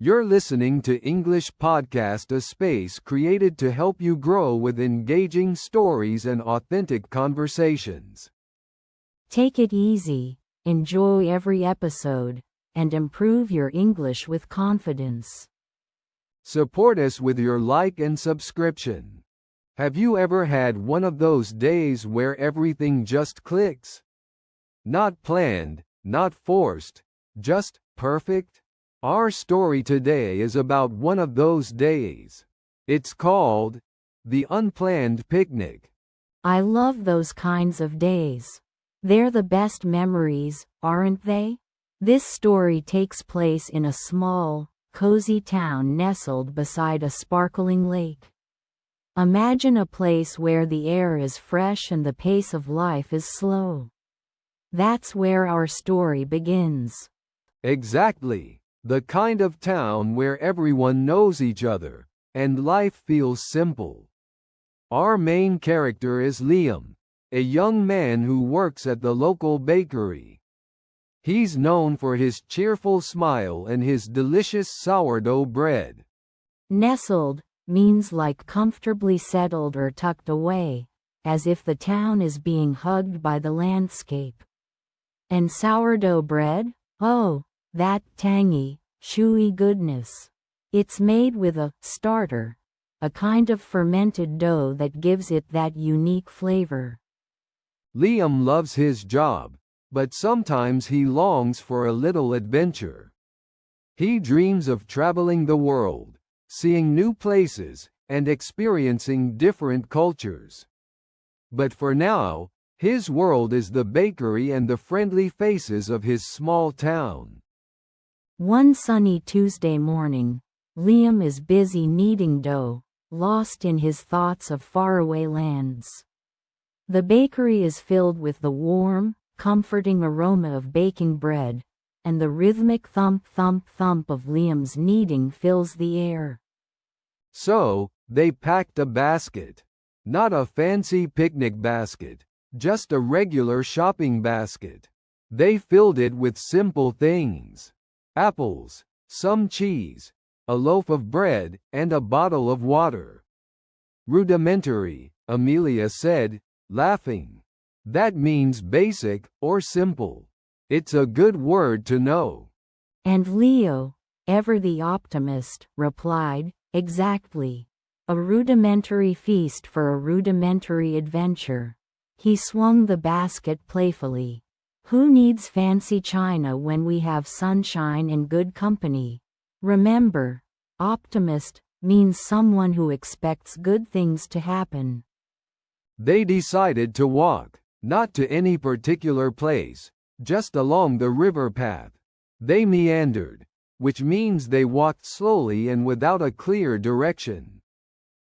You're listening to English Podcast, a space created to help you grow with engaging stories and authentic conversations. Take it easy, enjoy every episode, and improve your English with confidence. Support us with your like and subscription. Have you ever had one of those days where everything just clicks? Not planned, not forced, just perfect? Our story today is about one of those days. It's called The Unplanned Picnic. I love those kinds of days. They're the best memories, aren't they? This story takes place in a small, cozy town nestled beside a sparkling lake. Imagine a place where the air is fresh and the pace of life is slow. That's where our story begins. Exactly. The kind of town where everyone knows each other, and life feels simple. Our main character is Liam, a young man who works at the local bakery. He's known for his cheerful smile and his delicious sourdough bread. Nestled means like comfortably settled or tucked away, as if the town is being hugged by the landscape. And sourdough bread? Oh, that tangy, chewy goodness. It's made with a starter, a kind of fermented dough that gives it that unique flavor. Liam loves his job, but sometimes he longs for a little adventure. He dreams of traveling the world, seeing new places, and experiencing different cultures. But for now, his world is the bakery and the friendly faces of his small town. One sunny Tuesday morning, Liam is busy kneading dough, lost in his thoughts of faraway lands. The bakery is filled with the warm, comforting aroma of baking bread, and the rhythmic thump thump thump of Liam's kneading fills the air. So, they packed a basket. Not a fancy picnic basket, just a regular shopping basket. They filled it with simple things. Apples, some cheese, a loaf of bread, and a bottle of water. Rudimentary, Amelia said, laughing. That means basic, or simple. It's a good word to know. And Leo, ever the optimist, replied, exactly. A rudimentary feast for a rudimentary adventure. He swung the basket playfully. Who needs fancy china when we have sunshine and good company? Remember, optimist means someone who expects good things to happen. They decided to walk, not to any particular place, just along the river path. They meandered, which means they walked slowly and without a clear direction.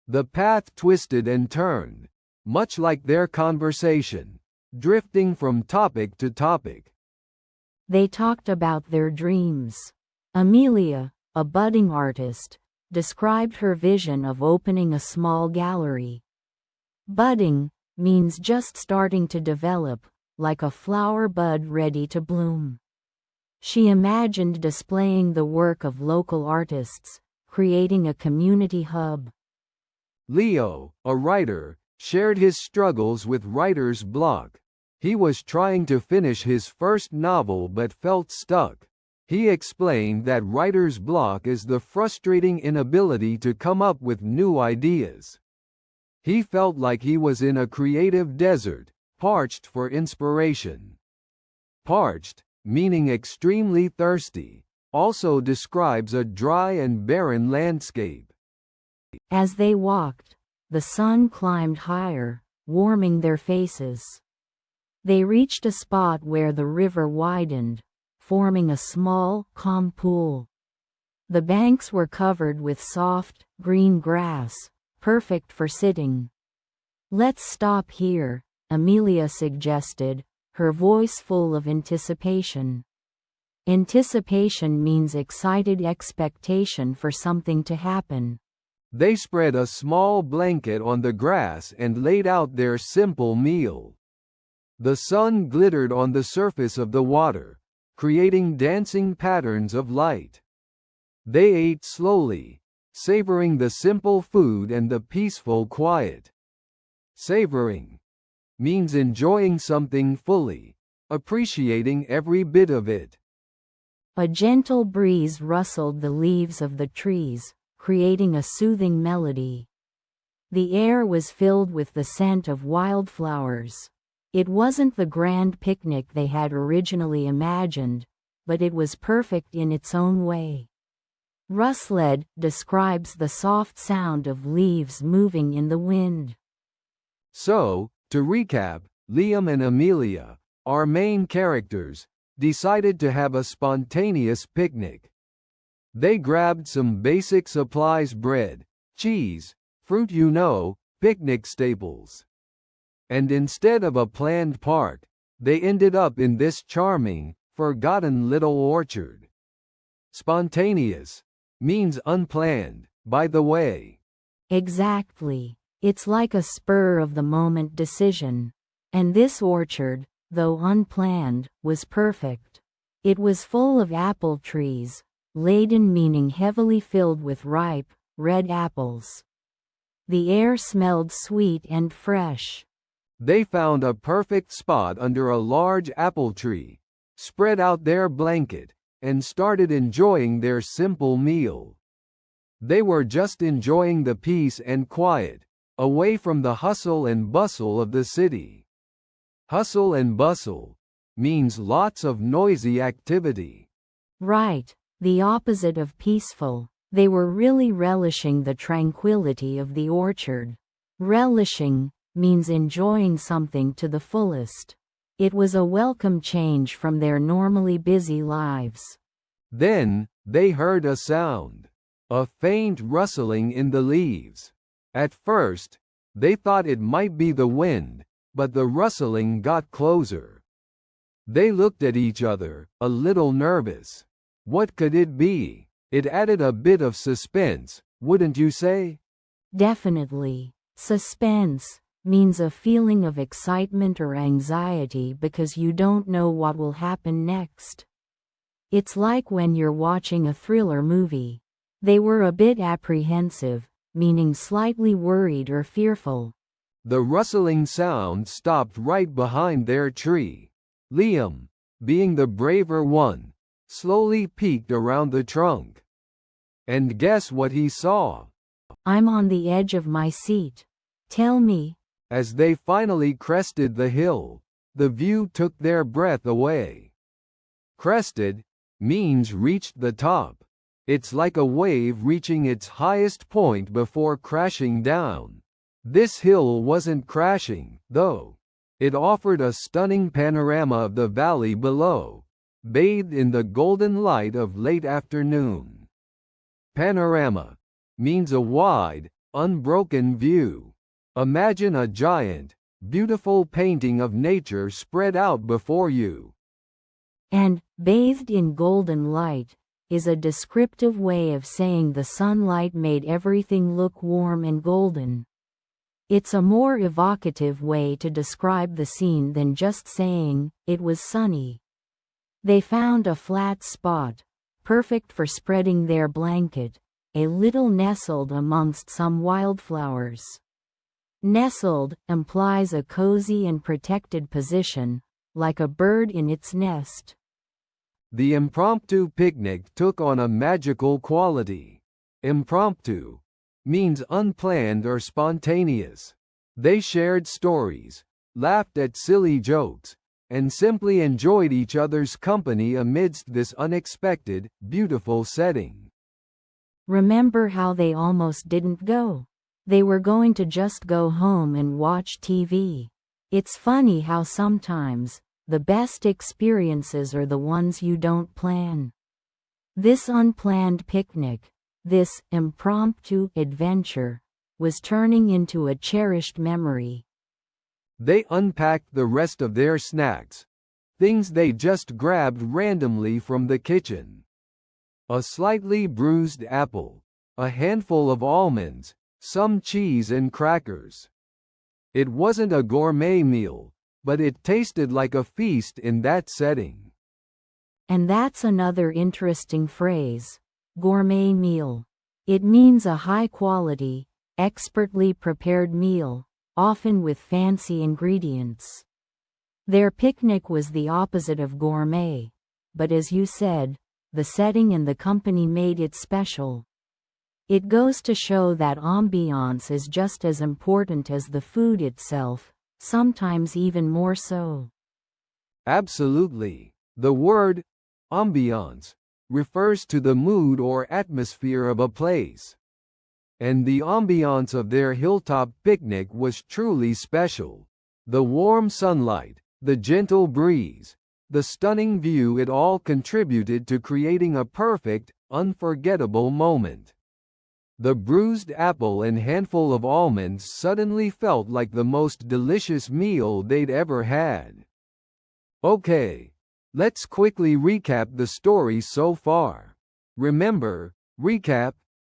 The path twisted and turned, much like their conversation, drifting from topic to topic. They talked about their dreams. Amelia, a budding artist, described her vision of opening a small gallery. Budding means just starting to develop, like a flower bud ready to bloom. She imagined displaying the work of local artists, creating a community hub. Leo, a writer, shared his struggles with writer's block. He was trying to finish his first novel but felt stuck. He explained that writer's block is the frustrating inability to come up with new ideas. He felt like he was in a creative desert, parched for inspiration. Parched, meaning extremely thirsty, also describes a dry and barren landscape. As they walked, the sun climbed higher, warming their faces. They reached a spot where the river widened, forming a small, calm pool. The banks were covered with soft, green grass, perfect for sitting. Let's stop here, Amelia suggested, her voice full of anticipation. Anticipation means excited expectation for something to happen. They spread a small blanket on the grass and laid out their simple meal. The sun glittered on the surface of the water, creating dancing patterns of light. They ate slowly, savoring the simple food and the peaceful quiet. Savoring means enjoying something fully, appreciating every bit of it. A gentle breeze rustled the leaves of the trees, creating a soothing melody. The air was filled with the scent of wildflowers. It wasn't the grand picnic they had originally imagined, but it was perfect in its own way. Rustled describes the soft sound of leaves moving in the wind. So, to recap, Liam and Amelia, our main characters, decided to have a spontaneous picnic. They grabbed some basic supplies: bread, cheese, fruit, picnic staples. And instead of a planned park, they ended up in this charming, forgotten little orchard. Spontaneous means unplanned, by the way. Exactly. It's like a spur-of-the-moment decision. And this orchard, though unplanned, was perfect. It was full of apple trees, laden meaning heavily filled with ripe, red apples. The air smelled sweet and fresh. They found a perfect spot under a large apple tree, spread out their blanket, and started enjoying their simple meal. They were just enjoying the peace and quiet, away from the hustle and bustle of the city. Hustle and bustle means lots of noisy activity. Right, the opposite of peaceful. They were really relishing the tranquility of the orchard. Relishing means enjoying something to the fullest. It was a welcome change from their normally busy lives. Then, they heard a sound. A faint rustling in the leaves. At first, they thought it might be the wind, but the rustling got closer. They looked at each other, a little nervous. What could it be? It added a bit of suspense, wouldn't you say? Definitely. Suspense means a feeling of excitement or anxiety because you don't know what will happen next. It's like when you're watching a thriller movie. They were a bit apprehensive, meaning slightly worried or fearful. The rustling sound stopped right behind their tree. Liam, being the braver one, slowly peeked around the trunk. And guess what he saw? I'm on the edge of my seat. Tell me. As they finally crested the hill, the view took their breath away. Crested means reached the top. It's like a wave reaching its highest point before crashing down. This hill wasn't crashing, though. It offered a stunning panorama of the valley below, bathed in the golden light of late afternoon. Panorama means a wide, unbroken view. Imagine a giant, beautiful painting of nature spread out before you. And, bathed in golden light, is a descriptive way of saying the sunlight made everything look warm and golden. It's a more evocative way to describe the scene than just saying, it was sunny. They found a flat spot, perfect for spreading their blanket, a little nestled amongst some wildflowers. Nestled implies a cozy and protected position, like a bird in its nest. The impromptu picnic took on a magical quality. Impromptu means unplanned or spontaneous. They shared stories, laughed at silly jokes, and simply enjoyed each other's company amidst this unexpected, beautiful setting. Remember how they almost didn't go? They were going to just go home and watch TV. It's funny how sometimes, the best experiences are the ones you don't plan. This unplanned picnic, this impromptu adventure, was turning into a cherished memory. They unpacked the rest of their snacks, things they just grabbed randomly from the kitchen. A slightly bruised apple, a handful of almonds, some cheese and crackers. It wasn't a gourmet meal, but it tasted like a feast in that setting. And that's another interesting phrase. Gourmet meal. It means a high-quality, expertly prepared meal, often with fancy ingredients. Their picnic was the opposite of gourmet, but as you said, the setting and the company made it special. It goes to show that ambiance is just as important as the food itself, sometimes even more so. Absolutely. The word ambiance refers to the mood or atmosphere of a place. And the ambiance of their hilltop picnic was truly special. The warm sunlight, the gentle breeze, the stunning view, it all contributed to creating a perfect, unforgettable moment. The bruised apple and handful of almonds suddenly felt like the most delicious meal they'd ever had. Okay, let's quickly recap the story so far. Remember, recap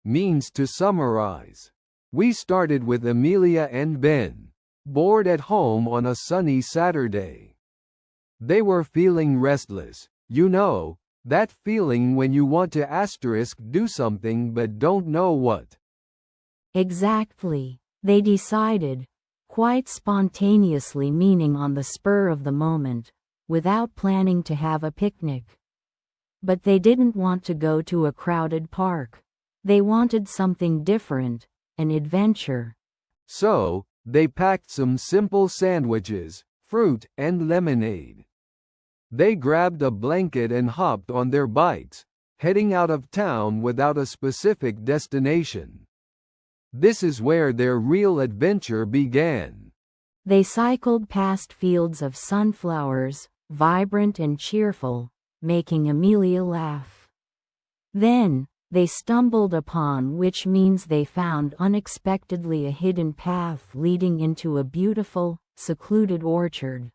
means to summarize. We started with Amelia and Ben, bored at home on a sunny Saturday. They were feeling restless, you know, that feeling when you want to do something but don't know what. Exactly. They decided, quite spontaneously, meaning on the spur of the moment, without planning, to have a picnic. But they didn't want to go to a crowded park. They wanted something different, an adventure. So, they packed some simple sandwiches, fruit, and lemonade. They grabbed a blanket and hopped on their bikes, heading out of town without a specific destination. This is where their real adventure began. They cycled past fields of sunflowers, vibrant and cheerful, making Amelia laugh. Then, they stumbled upon, which means they found unexpectedly, a hidden path leading into a beautiful, secluded orchard.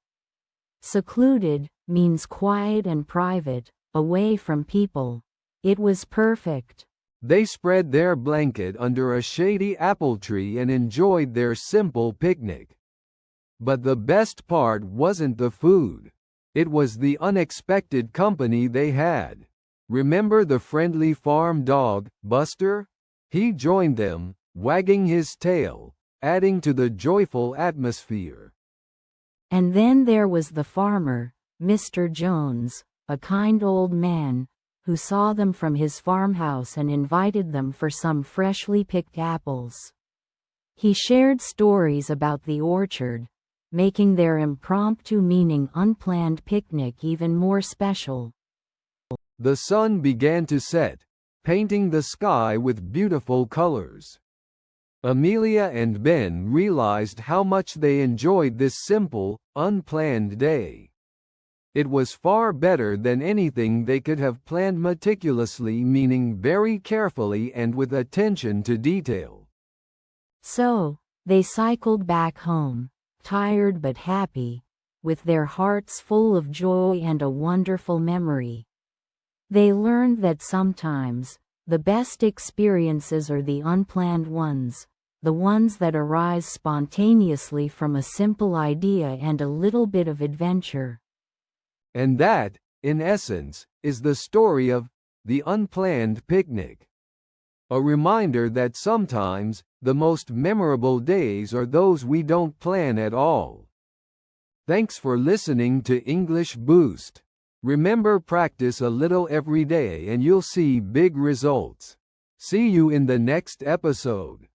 Secluded means quiet and private, away from people. It was perfect. They spread their blanket under a shady apple tree and enjoyed their simple picnic. But the best part wasn't the food. It was the unexpected company they had. Remember the friendly farm dog, Buster? He joined them, wagging his tail, adding to the joyful atmosphere. And then there was the farmer, Mr. Jones, a kind old man, who saw them from his farmhouse and invited them for some freshly picked apples. He shared stories about the orchard, making their impromptu, meaning unplanned picnic, even more special. The sun began to set, painting the sky with beautiful colors. Amelia and Ben realized how much they enjoyed this simple, unplanned day. It was far better than anything they could have planned meticulously, meaning very carefully and with attention to detail. So, they cycled back home, tired but happy, with their hearts full of joy and a wonderful memory. They learned that sometimes, the best experiences are the unplanned ones, the ones that arise spontaneously from a simple idea and a little bit of adventure. And that, in essence, is the story of The Unplanned Picnic. A reminder that sometimes, the most memorable days are those we don't plan at all. Thanks for listening to English Boost. Remember, practice a little every day and you'll see big results. See you in the next episode.